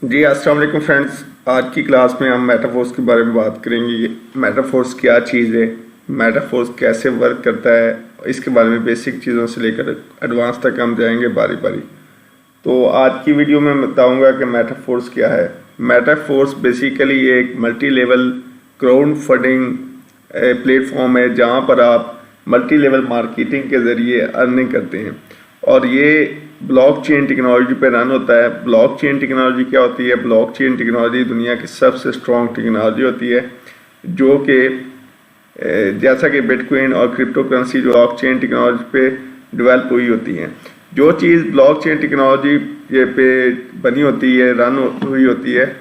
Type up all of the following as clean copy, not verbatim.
जी अस्सलाम वालेकुम फ्रेंड्स। आज की क्लास में हम मेटाफोर्स के बारे में बात करेंगे। मेटाफोर्स क्या चीज़ है, मेटाफोर्स कैसे वर्क करता है, इसके बारे में बेसिक चीज़ों से लेकर एडवांस तक हम जाएंगे बारी बारी। तो आज की वीडियो में बताऊंगा कि मेटाफोर्स क्या है। मेटाफोर्स बेसिकली एक multi level crowd funding platform है जहां पर आप मल्टी लेवल मार्केटिंग के ज़रिए अर्निंग करते हैं और ये ब्लॉकचेन टेक्नोलॉजी पे रन होता है। ब्लॉकचेन टेक्नोलॉजी क्या होती है? ब्लॉकचेन टेक्नोलॉजी दुनिया की सबसे स्ट्रॉन्ग टेक्नोलॉजी होती है, जो कि जैसा कि बिटकॉइन और क्रिप्टो करेंसी जो ब्लॉकचेन टेक्नोलॉजी पे डेवलप हुई होती हैं। जो चीज़ ब्लॉकचेन टेक्नोलॉजी पे बनी होती है, रन हुई होती है,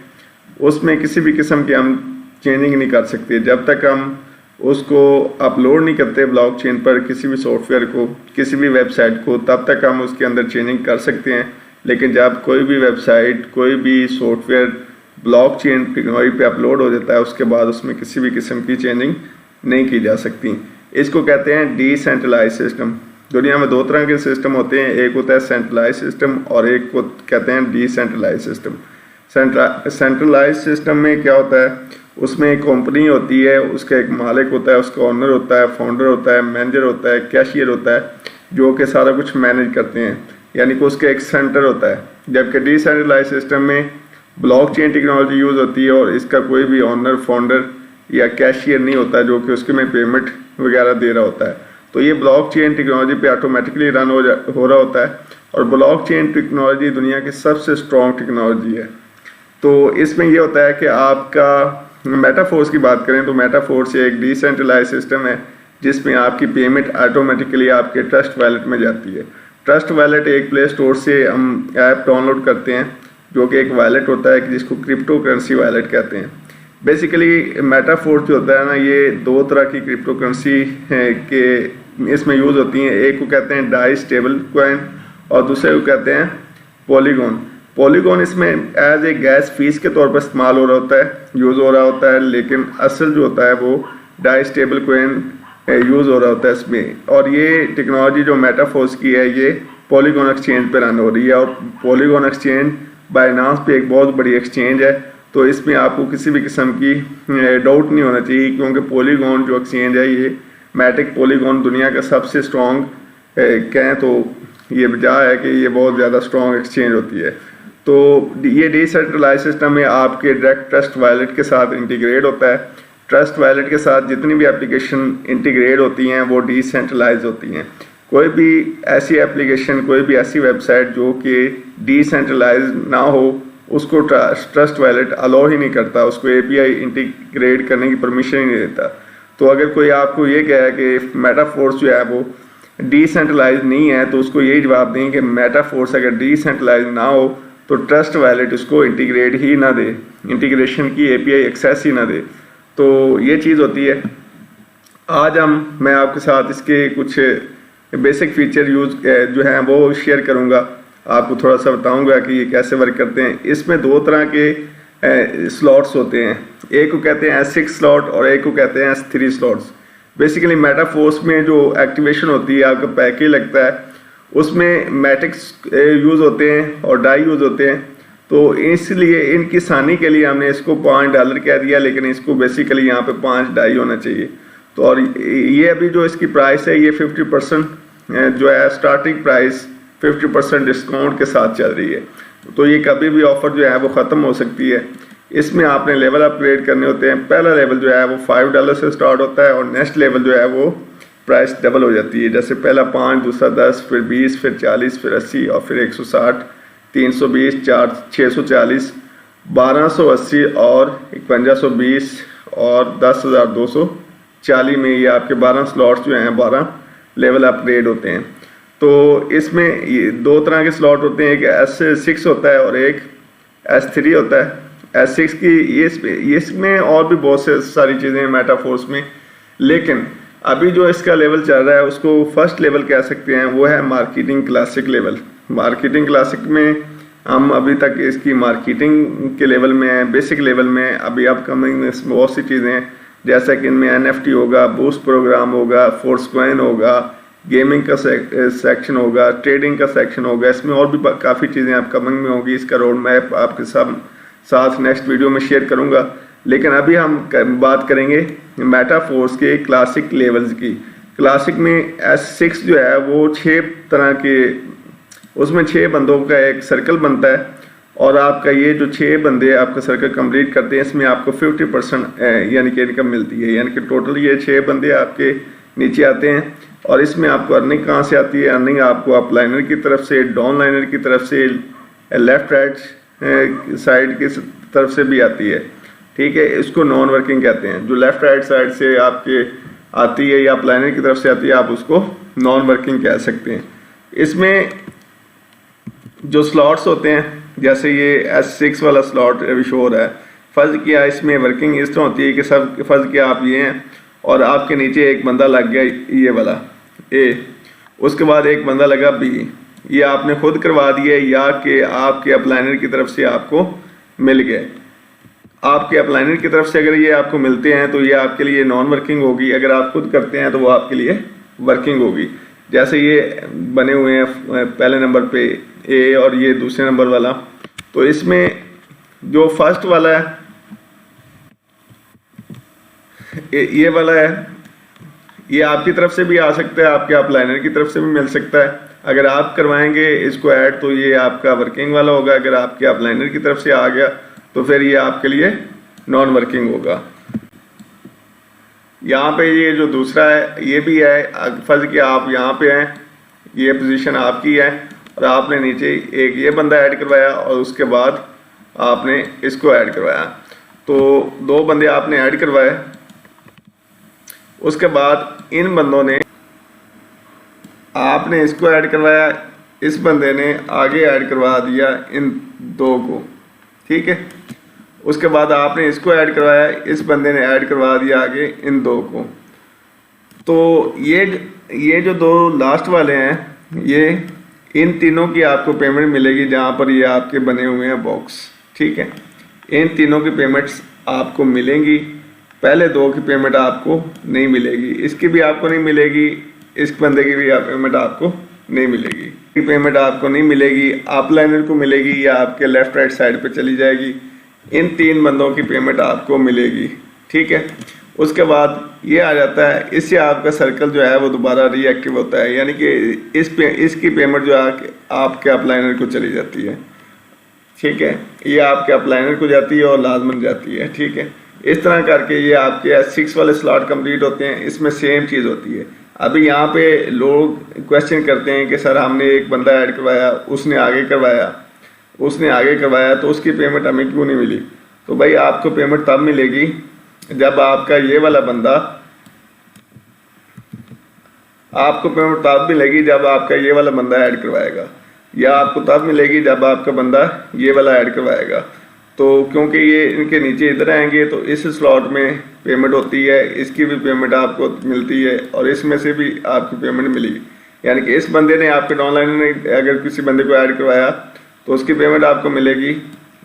उसमें किसी भी किस्म की हम चेंजिंग नहीं कर सकते जब तक हम उसको अपलोड नहीं करते ब्लॉकचेन पर किसी भी सॉफ्टवेयर को, किसी भी वेबसाइट को, तब तक हम उसके अंदर चेंजिंग कर सकते हैं। लेकिन जब कोई भी वेबसाइट, कोई भी सॉफ्टवेयर ब्लॉकचेन टेक्नोलॉजी पे अपलोड हो जाता है, उसके बाद उसमें किसी भी किस्म की चेंजिंग नहीं की जा सकती। इसको कहते हैं डिसेंट्रलाइज सिस्टम। दुनिया में दो तरह के सिस्टम होते हैं, एक होता है सेंट्रलाइज सिस्टम और एक को कहते हैं डिसेंट्रलाइज सिस्टम। सेंट्रलाइज सिस्टम में क्या होता है? उसमें एक कंपनी होती है, उसका एक मालिक होता है, उसका ओनर होता है, फाउंडर होता है, मैनेजर होता है, कैशियर होता है, जो कि सारा कुछ मैनेज करते हैं, यानी कि उसका एक सेंटर होता है। जबकि डिसेंट्रलाइज सिस्टम में ब्लॉकचेन टेक्नोलॉजी यूज़ होती है और इसका कोई भी ओनर, फाउंडर या कैशियर नहीं होता जो कि उसके में पेमेंट वगैरह दे रहा होता है। तो ये ब्लॉकचेन टेक्नोलॉजी पे ऑटोमेटिकली रन हो रहा होता है और ब्लॉकचेन टेक्नोलॉजी दुनिया की सबसे स्ट्रॉन्ग टेक्नोलॉजी है। तो इसमें ये होता है कि आपका मेटाफोर्स की बात करें तो मेटाफोर्स एक डिसेंट्रलाइज सिस्टम है जिसमें आपकी पेमेंट ऑटोमेटिकली आपके ट्रस्ट वैलेट में जाती है। ट्रस्ट वैलेट एक प्ले स्टोर से हम ऐप डाउनलोड करते हैं जो कि एक वैलेट होता है जिसको क्रिप्टो करेंसी वैलेट कहते हैं। बेसिकली मेटाफोर्स जो होता है ना, ये दो तरह की क्रिप्टो करेंसी के इसमें यूज़ होती हैं। एक को कहते हैं डाई स्टेबल कॉइन और दूसरे को कहते हैं पॉलीगॉन। पॉलीगॉन इसमें एज ए गैस फीस के तौर पर इस्तेमाल हो रहा होता है, यूज़ हो रहा होता है, लेकिन असल जो होता है वो डाई स्टेबल कॉइन यूज़ हो रहा होता है इसमें। और ये टेक्नोलॉजी जो मेटाफोर्स की है ये पॉलीगॉन एक्सचेंज पे रन हो रही है और पॉलीगॉन एक्सचेंज बाइनांस पे एक बहुत बड़ी एक्सचेंज है। तो इसमें आपको किसी भी किस्म की डाउट नहीं होना चाहिए, क्योंकि पॉलीगॉन जो एक्सचेंज है ये मैटिक पॉलीगॉन दुनिया का सबसे स्ट्रॉन्ग कहें तो ये वजह है कि ये बहुत ज़्यादा स्ट्रॉन्ग एक्सचेंज होती है। तो ये डिसेंट्रलाइज सिस्टम में आपके डायरेक्ट ट्रस्ट वैलेट के साथ इंटीग्रेट होता है। ट्रस्ट वैलेट के साथ जितनी भी एप्लीकेशन इंटीग्रेट होती हैं वो डिसेंट्रलाइज होती हैं। कोई भी ऐसी एप्लीकेशन, कोई भी ऐसी वेबसाइट जो कि डिसेंट्रलाइज ना हो, उसको ट्रस्ट वैलेट अलाउ ही नहीं करता, उसको एपीआई इंटीग्रेट करने की परमिशन ही नहीं देता। तो अगर कोई आपको ये कहे कि मेटाफोर्स जो है वो डिसेंट्रलाइज नहीं है, तो उसको यही जवाब दें कि मेटाफोर्स अगर डिसेंट्रलाइज ना हो तो ट्रस्ट वैलेट उसको इंटीग्रेट ही ना दे, इंटीग्रेशन की एपीआई एक्सेस ही ना दे। तो ये चीज़ होती है। आज मैं आपके साथ इसके कुछ बेसिक फीचर जो हैं वो शेयर करूंगा, आपको थोड़ा सा बताऊंगा कि ये कैसे वर्क करते हैं। इसमें दो तरह के स्लॉट्स होते हैं, एक को कहते हैं S6 स्लॉट और एक को कहते हैं S3 स्लॉट्स। बेसिकली मेटाफोर्स में जो एक्टिवेशन होती है, आपका पैकेज लगता है, उसमें मैट्रिक्स यूज़ होते हैं और डाई यूज़ होते हैं। तो इसलिए इनकी आसानी के लिए हमने इसको $5 कह दिया, लेकिन इसको बेसिकली यहाँ पे 5 डाई होना चाहिए। तो और ये अभी जो इसकी प्राइस है ये 50% जो है स्टार्टिंग प्राइस 50% डिस्काउंट के साथ चल रही है। तो ये कभी भी ऑफ़र जो है वो ख़त्म हो सकती है। इसमें आपने लेवल अपग्रेड करने होते हैं। पहला लेवल जो है वो $5 से स्टार्ट होता है और नेक्स्ट लेवल जो है वो प्राइस डबल हो जाती है। जैसे पहला 5, दूसरा 10, फिर 20, फिर 40, फिर 80 और फिर 160, 320, 640, 1280 और 5120 और 10,240 में ये आपके 12 स्लॉट्स जो हैं 12 लेवल अपग्रेड होते हैं। तो इसमें ये दो तरह के स्लॉट होते हैं, एक S6 होता है और एक S3 होता है। S6 की इसमें और भी बहुत से सारी चीज़ें हैं मेटाफोर्स में, लेकिन अभी जो इसका लेवल चल रहा है उसको फर्स्ट लेवल कह सकते हैं, वो है marketing classic level. Marketing classic में हम अभी तक इसकी मार्केटिंग के लेवल में हैं, बेसिक लेवल में। अभी अपकमिंग बहुत सी चीज़ें हैं, जैसा कि इनमें NFT होगा, बूस्ट प्रोग्राम होगा, फोर्स कॉइन होगा, गेमिंग का सेक्शन होगा, ट्रेडिंग का सेक्शन होगा, इसमें और भी काफ़ी चीज़ें अपकमिंग में होगी। इसका रोड मैप आपके साथ नेक्स्ट वीडियो में शेयर करूँगा। लेकिन अभी हम बात करेंगे मेटाफोर्स के क्लासिक लेवल्स की। क्लासिक में S6 जो है वो 6 तरह के, उसमें 6 बंदों का एक सर्कल बनता है और आपका ये जो 6 बंदे आपका सर्कल कंप्लीट करते हैं इसमें आपको 50% यानी कि इनकम मिलती है। यानी कि टोटल ये 6 बंदे आपके नीचे आते हैं और इसमें आपको अर्निंग कहाँ से आती है? अर्निंग आपको अप लाइनर की तरफ से, डाउन लाइनर की तरफ से, लेफ्ट राइट साइड की तरफ से भी आती है। ठीक है, इसको नॉन वर्किंग कहते हैं। जो लेफ्ट राइट साइड से आपके आती है या अप लाइनर की तरफ से आती है आप उसको नॉन वर्किंग कह सकते हैं। इसमें जो स्लॉट्स होते हैं, जैसे ये S6 वाला स्लॉट शो हो रहा है, फ़र्ज़ किया इसमें वर्किंग इस तरह होती है कि सब फ़र्ज़ किया आप ये हैं और आपके नीचे एक बंदा लग गया ये वाला A, उसके बाद एक बंदा लगा B, ये आपने खुद करवा दिया या कि आपके अपलाइनर की तरफ से आपको मिल गए। आपके अपलाइनर की तरफ से अगर ये आपको मिलते हैं तो ये आपके लिए नॉन वर्किंग होगी, अगर आप खुद करते हैं तो वो आपके लिए वर्किंग होगी। जैसे ये बने हुए हैं पहले नंबर पे A और ये दूसरे नंबर वाला, तो इसमें जो फर्स्ट वाला है ये वाला है, ये आपकी तरफ से भी आ सकता है, आपके अपलाइनर की तरफ से भी मिल सकता है। अगर आप करवाएंगे इसको ऐड तो ये आपका वर्किंग वाला होगा, अगर आपके अपलाइनर की तरफ से आ गया तो फिर ये आपके लिए नॉन वर्किंग होगा। यहाँ पे ये जो दूसरा है ये भी है, फर्ज कि आप यहाँ पे हैं, ये पोजीशन आपकी है और आपने नीचे एक ये बंदा ऐड करवाया और उसके बाद आपने इसको ऐड करवाया, तो 2 बंदे आपने ऐड करवाए। उसके बाद इन बंदों ने, आपने इसको ऐड करवाया, इस बंदे ने आगे ऐड करवा दिया इन 2 को। ठीक है, उसके बाद आपने इसको ऐड करवाया, इस बंदे ने ऐड करवा दिया आगे इन 2 को। तो ये जो 2 लास्ट वाले हैं, ये इन तीनों की आपको पेमेंट मिलेगी जहाँ पर ये आपके बने हुए हैं बॉक्स। ठीक है, इन तीनों की पेमेंट्स आपको मिलेंगी, पहले 2 की पेमेंट आपको नहीं मिलेगी, इसकी भी आपको नहीं मिलेगी, इस बंदे की भी पेमेंट आपको नहीं मिलेगी। पेमेंट आपको नहीं मिलेगी, अप लाइनर को मिलेगी या आपके लेफ्ट राइट साइड पे चली जाएगी। इन 3 बंदों की पेमेंट आपको मिलेगी। ठीक है, उसके बाद ये आ जाता है, इससे आपका सर्कल जो है वो दोबारा रीएक्टिव होता है, यानी कि इसकी पेमेंट जो है आपके अपलाइनर को चली जाती है। ठीक है, ये आपके अपलाइनर को जाती है और लाजमन जाती है। ठीक है, इस तरह करके ये आपके S6 वाले स्लॉट कंप्लीट होते हैं। इसमें सेम चीज़ होती है। अभी यहाँ पे लोग क्वेश्चन करते हैं कि सर हमने एक बंदा ऐड करवाया, उसने आगे करवाया तो उसकी पेमेंट हमें क्यों नहीं मिली? तो भाई आपको पेमेंट तब मिलेगी जब आपका ये वाला बंदा, आपको पेमेंट तब मिलेगी जब आपका ये वाला बंदा ऐड करवाएगा, या आपको तब मिलेगी जब आपका बंदा ये वाला ऐड करवाएगा। तो क्योंकि ये इनके नीचे इधर आएंगे तो इस स्लॉट में पेमेंट होती है, इसकी भी पेमेंट आपको मिलती है और इसमें से भी आपकी पेमेंट मिलेगी। यानी कि इस बंदे ने आपके ऑनलाइन ने अगर किसी बंदे को ऐड करवाया तो उसकी पेमेंट आपको मिलेगी,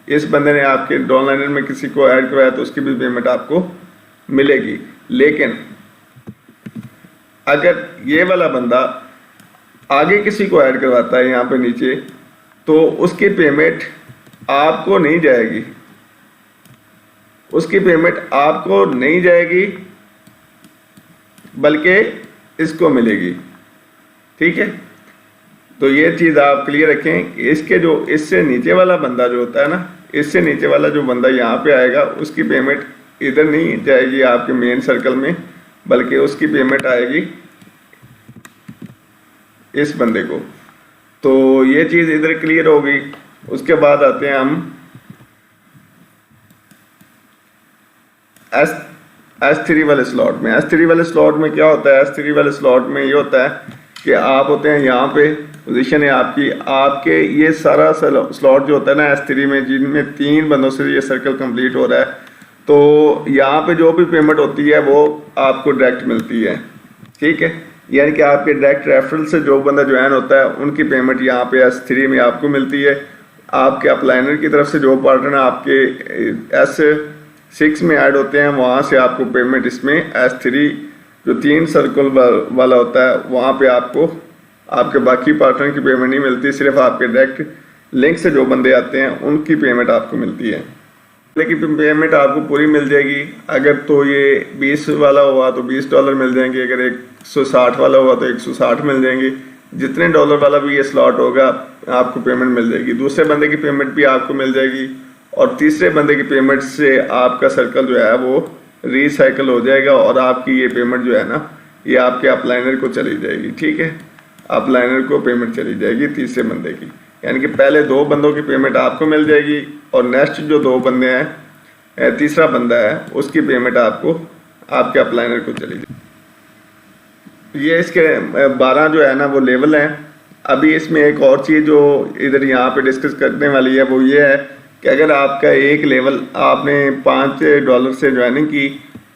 इस बंदे ने आपके ऑनलाइन में किसी को ऐड करवाया तो उसकी भी पेमेंट आपको मिलेगी। लेकिन अगर ये वाला बंदा आगे किसी को ऐड करवाता है यहाँ पे नीचे, तो उसकी पेमेंट आपको नहीं जाएगी, उसकी पेमेंट आपको नहीं जाएगी बल्कि इसको मिलेगी। ठीक है, तो ये चीज़ आप क्लियर रखें कि इसके जो इससे नीचे वाला बंदा जो होता है ना, इससे नीचे वाला जो बंदा यहाँ पे आएगा उसकी पेमेंट इधर नहीं जाएगी आपके मेन सर्कल में, बल्कि उसकी पेमेंट आएगी इस बंदे को। तो ये चीज़ इधर क्लियर होगी। उसके बाद आते हैं हम S3 वाले स्लॉट में। S3 वाले स्लॉट में क्या होता है? S3 वाले स्लॉट में ये होता है कि आप होते हैं यहाँ पे, पोजीशन है आपकी, आपके ये सारा स्लॉट जो होता है ना S3 में, जिनमें 3 बंदों से ये सर्कल कंप्लीट हो रहा है, तो यहाँ पे जो भी पेमेंट होती है वो आपको डायरेक्ट मिलती है। ठीक है, यानी कि आपके डायरेक्ट रेफरल से जो बंदा ज्वाइन होता है उनकी पेमेंट यहाँ पे S3 में आपको मिलती है। आपके अपलाइनर की तरफ से जो पार्टनर आपके S6 में ऐड होते हैं वहाँ से आपको पेमेंट इसमें S3 जो 3 सर्कल वाला होता है वहाँ पे आपको आपके बाकी पार्टनर की पेमेंट नहीं मिलती, सिर्फ आपके डायरेक्ट लिंक से जो बंदे आते हैं उनकी पेमेंट आपको मिलती है। लेकिन पेमेंट आपको पूरी मिल जाएगी। अगर तो ये 20 वाला हुआ तो $20 मिल जाएंगे, अगर 160 वाला हुआ तो 160 मिल जाएंगे। जितने डॉलर वाला भी ये स्लॉट होगा आपको पेमेंट मिल जाएगी। दूसरे बंदे की पेमेंट भी आपको मिल जाएगी और तीसरे बंदे की पेमेंट से आपका सर्कल जो है वो रिसाइकल हो जाएगा और आपकी ये पेमेंट जो है ना ये आपके अपलाइनर को चली जाएगी। ठीक है, अपलाइनर को पेमेंट चली जाएगी तीसरे बंदे की, यानी कि पहले 2 बंदों की पेमेंट आपको मिल जाएगी और नेक्स्ट जो 2 बंदे हैं, तीसरा बंदा है उसकी पेमेंट आपको आपके अपलाइनर को चली जाएगी। ये इसके 12 जो है ना वो लेवल हैं। अभी इसमें एक और चीज़ जो इधर यहाँ पे डिस्कस करने वाली है वो ये है कि अगर आपका एक लेवल आपने $5 से ज्वाइनिंग की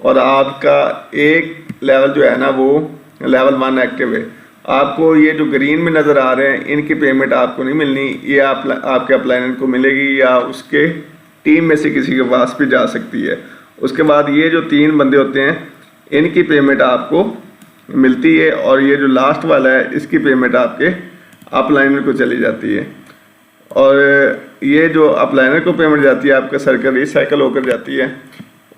और आपका एक लेवल जो है ना वो लेवल 1 एक्टिव है, आपको ये जो ग्रीन में नज़र आ रहे हैं इनकी पेमेंट आपको नहीं मिलनी, ये आपके अपलाइनर को मिलेगी या उसके टीम में से किसी के पास भी जा सकती है। उसके बाद ये जो 3 बंदे होते हैं इनकी पेमेंट आपको मिलती है और ये जो लास्ट वाला है इसकी पेमेंट आपके अपलाइनर को चली जाती है। और ये जो अपलाइनर को पेमेंट जाती है आपका सर्कल रिसाइकल होकर जाती है।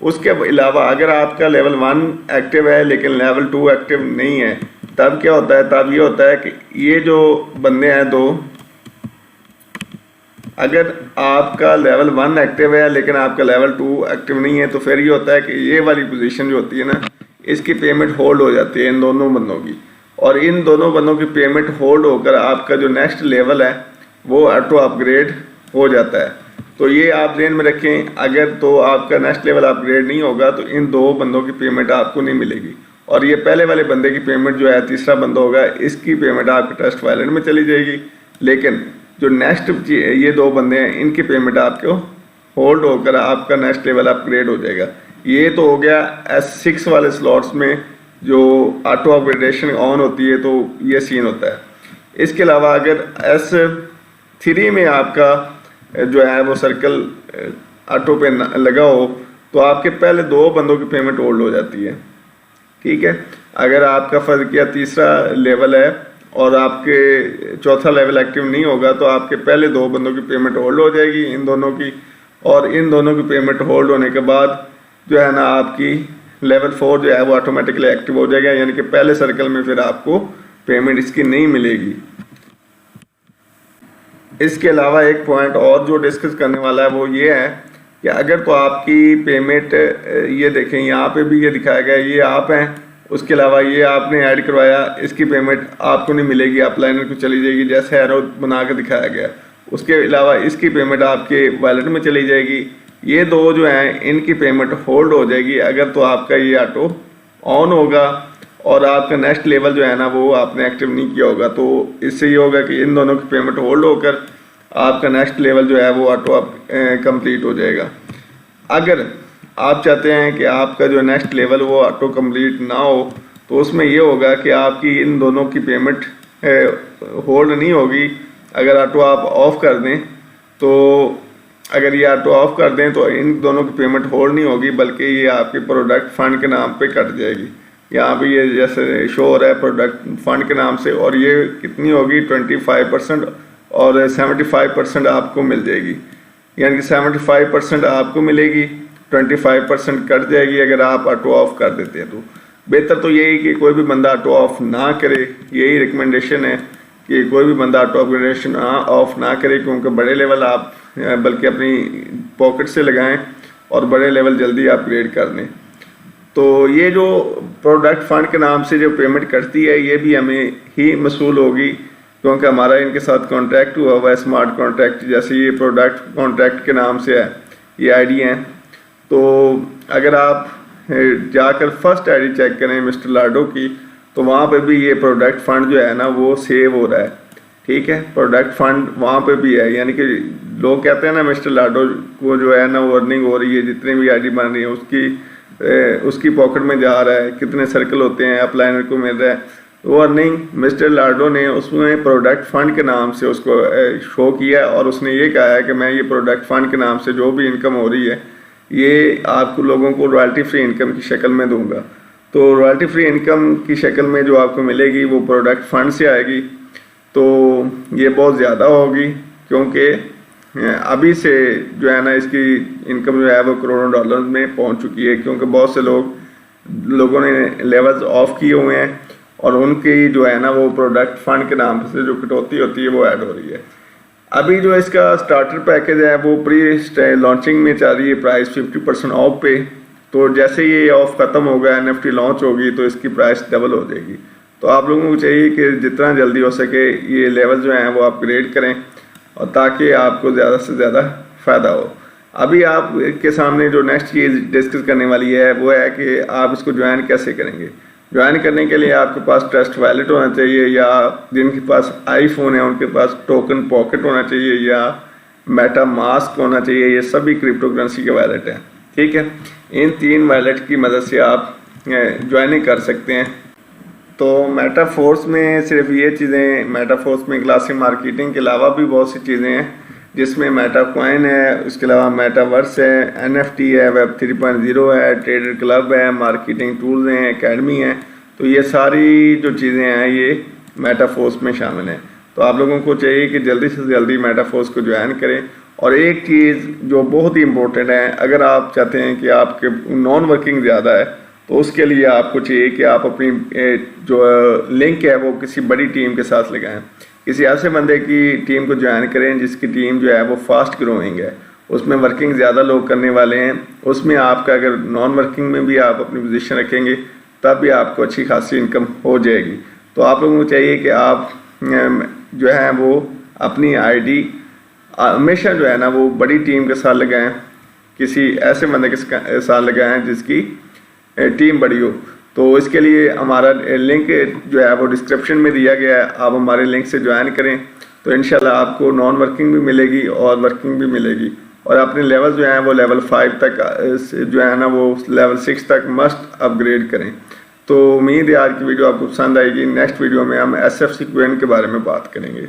उसके अलावा अगर आपका लेवल 1 एक्टिव है लेकिन लेवल 2 एक्टिव नहीं है, तब क्या होता है, तब ये होता है कि ये जो बंदे हैं 2, अगर आपका लेवल 1 एक्टिव है लेकिन आपका लेवल 2 एक्टिव नहीं है तो फिर ये होता है कि ये वाली पोजीशन जो होती है ना इसकी पेमेंट होल्ड हो जाती है इन दोनों बंदों की, और इन दोनों बंदों की पेमेंट होल्ड होकर आपका जो नेक्स्ट लेवल है वो ऑटो अपग्रेड हो जाता है। तो ये आप ध्यान में रखें, अगर तो आपका नेक्स्ट लेवल अपग्रेड नहीं होगा तो इन 2 बंदों की पेमेंट आपको नहीं मिलेगी और ये पहले वाले बंदे की पेमेंट जो है तीसरा बंदा होगा इसकी पेमेंट आपके ट्रस्ट वॉलेट में चली जाएगी। लेकिन जो नेक्स्ट ये 2 बंदे हैं इनकी पेमेंट आपको होल्ड होकर आपका नेक्स्ट लेवल अपग्रेड हो जाएगा। ये तो हो गया S6 वाले स्लॉट्स में जो ऑटो अपग्रेडेशन ऑन होती है तो ये सीन होता है। इसके अलावा अगर S3 में आपका जो है वो सर्कल ऑटो पे लगा हो तो आपके पहले 2 बंदों की पेमेंट होल्ड हो जाती है। ठीक है, अगर आपका फर्ज किया तीसरा लेवल है और आपके चौथा लेवल एक्टिव नहीं होगा तो आपके पहले 2 बंदों की पेमेंट होल्ड हो जाएगी इन दोनों की, और इन दोनों की पेमेंट होल्ड होने के बाद जो है ना आपकी लेवल 4 जो है वो ऑटोमेटिकली एक्टिव हो जाएगा, यानी कि पहले सर्कल में फिर आपको पेमेंट इसकी नहीं मिलेगी। इसके अलावा एक पॉइंट और जो डिस्कस करने वाला है वो ये है कि अगर तो आपकी पेमेंट ये देखें यहाँ पे भी ये दिखाया गया, ये आप हैं, उसके अलावा ये आपने ऐड करवाया, इसकी पेमेंट आपको नहीं मिलेगी, अपलाइनर को चली जाएगी जैसे एरो बना के दिखाया गया। उसके अलावा इसकी पेमेंट आपके वॉलेट में चली जाएगी। ये 2 जो हैं इनकी पेमेंट होल्ड हो जाएगी अगर तो आपका ये ऑटो ऑन होगा और आपका नेक्स्ट लेवल जो है ना वो आपने एक्टिव नहीं किया होगा, तो इससे ये होगा कि इन दोनों की पेमेंट होल्ड होकर आपका नेक्स्ट लेवल जो है वो ऑटो कंप्लीट हो जाएगा। अगर आप चाहते हैं कि आपका जो नेक्स्ट लेवल वो ऑटो कंप्लीट ना हो तो उसमें ये होगा कि आपकी इन दोनों की पेमेंट होल्ड नहीं होगी। अगर ऑटो आप ऑफ कर दें तो अगर ये ऑटो ऑफ कर दें तो इन दोनों की पेमेंट होल्ड नहीं होगी, बल्कि ये आपके प्रोडक्ट फंड के नाम पे कट जाएगी। यहाँ पे ये जैसे शो हो रहा है प्रोडक्ट फंड के नाम से, और ये कितनी होगी 25% और 75% आपको मिल जाएगी, यानी कि 75% आपको मिलेगी, 25% कट जाएगी अगर आप ऑटो ऑफ कर देते हैं। तो बेहतर तो यही कि कोई भी बंदा ऑटो ऑफ ना करे, यही रिकमेंडेशन है कि कोई भी बंदा ऑटो अपग्रेडेशन ऑफ ना करे, क्योंकि बड़े लेवल आप बल्कि अपनी पॉकेट से लगाएं और बड़े लेवल जल्दी अपग्रेड कर दें। तो ये जो प्रोडक्ट फंड के नाम से जो पेमेंट करती है ये भी हमें ही मसूल होगी, क्योंकि हमारा इनके साथ कॉन्ट्रैक्ट हुआ हुआ है स्मार्ट कॉन्ट्रैक्ट, जैसे ये प्रोडक्ट कॉन्ट्रैक्ट के नाम से है, ये आईडी हैं। तो अगर आप जाकर फर्स्ट आईडी चेक करें मिस्टर लाडो की तो वहाँ पे भी ये प्रोडक्ट फंड जो है ना वो सेव हो रहा है। ठीक है, प्रोडक्ट फंड वहाँ पे भी है, यानी कि लोग कहते हैं ना मिस्टर लाडो को जो है ना वो अर्निंग हो रही है, जितने भी आईडी बन रही है उसकी पॉकेट में जा रहा है, कितने सर्कल होते हैं अपलाइनर को मिल रहा है, वो अर्निंग मिस्टर लाडो ने उसमें प्रोडक्ट फंड के नाम से उसको शो किया और उसने ये कहा है कि मैं ये प्रोडक्ट फंड के नाम से जो भी इनकम हो रही है ये आपको लोगों को रॉयल्टी फ्री इनकम की शक्ल में दूंगा। तो रॉयल्टी फ्री इनकम की शक्ल में जो आपको मिलेगी वो प्रोडक्ट फंड से आएगी। तो ये बहुत ज़्यादा होगी, क्योंकि अभी से जो है ना इसकी इनकम जो है वो करोड़ों डॉलर में पहुंच चुकी है, क्योंकि बहुत से लोगों ने लेवल्स ऑफ किए हुए हैं और उनकी जो है ना वो प्रोडक्ट फंड के नाम से जो कटौती होती है वो ऐड हो रही है। अभी जो इसका स्टार्टर पैकेज है वो प्री लॉन्चिंग में चल रही है, प्राइस 50% ऑफ पे। तो जैसे ये ऑफ ख़त्म होगा, NFT लॉन्च होगी, तो इसकी प्राइस डबल हो जाएगी। तो आप लोगों को चाहिए कि जितना जल्दी हो सके ये लेवल जो हैं वो अपग्रेड करें, और ताकि आपको ज़्यादा से ज़्यादा फ़ायदा हो। अभी आपके सामने जो नेक्स्ट चीज़ डिस्कस करने वाली है वो है कि आप इसको ज्वाइन कैसे करेंगे। ज्वाइन करने के लिए आपके पास ट्रस्ट वैलेट होना चाहिए, या जिनके पास आईफोन है उनके पास टोकन पॉकेट होना चाहिए, या मेटा मास्क होना चाहिए। ये सभी क्रिप्टो करेंसी के वैलेट हैं, ठीक है। इन 3 वैलेट की मदद से आप ज्वाइनिंग कर सकते हैं। तो मेटाफोर्स में सिर्फ ये चीज़ें, मेटाफोर्स में क्लासिक मार्केटिंग के अलावा भी बहुत सी चीज़ें हैं, जिसमें मेटा कॉइन है, उसके अलावा मेटावर्स है, NFT है, वेब 3.0 है, ट्रेडर क्लब है, मार्केटिंग टूल्स हैं, एकेडमी है। तो ये सारी जो चीज़ें हैं ये मेटाफोर्स में शामिल हैं। तो आप लोगों को चाहिए कि जल्दी से जल्दी मेटाफोर्स को ज्वाइन करें। और एक चीज़ जो बहुत ही इम्पोर्टेंट है, अगर आप चाहते हैं कि आपके नॉन वर्किंग ज़्यादा है, तो उसके लिए आपको चाहिए कि आप अपनी जो लिंक है वो किसी बड़ी टीम के साथ लगाएं। किसी ऐसे बंदे की टीम को ज्वाइन करें जिसकी टीम जो है वो फास्ट ग्रोइंग है, उसमें वर्किंग ज़्यादा लोग करने वाले हैं। उसमें आपका अगर नॉन वर्किंग में भी आप अपनी पोजीशन रखेंगे तब भी आपको अच्छी खासी इनकम हो जाएगी। तो आप लोगों को चाहिए कि आप जो है वो अपनी आईडी हमेशा जो है ना वो बड़ी टीम के साथ लगाएं, किसी ऐसे बंदे के साथ लगाएं जिसकी टीम बड़ी हो। तो इसके लिए हमारा लिंक जो है वो डिस्क्रिप्शन में दिया गया है, आप हमारे लिंक से ज्वाइन करें। तो इंशाल्लाह आपको नॉन वर्किंग भी मिलेगी और वर्किंग भी मिलेगी, और अपने लेवल जो हैं वो लेवल 5 तक जो है ना वो लेवल 6 तक मस्ट अपग्रेड करें। तो उम्मीद है आज की वीडियो आपको पसंद आएगी। नेक्स्ट वीडियो में हम SFC क्वेन के बारे में बात करेंगे।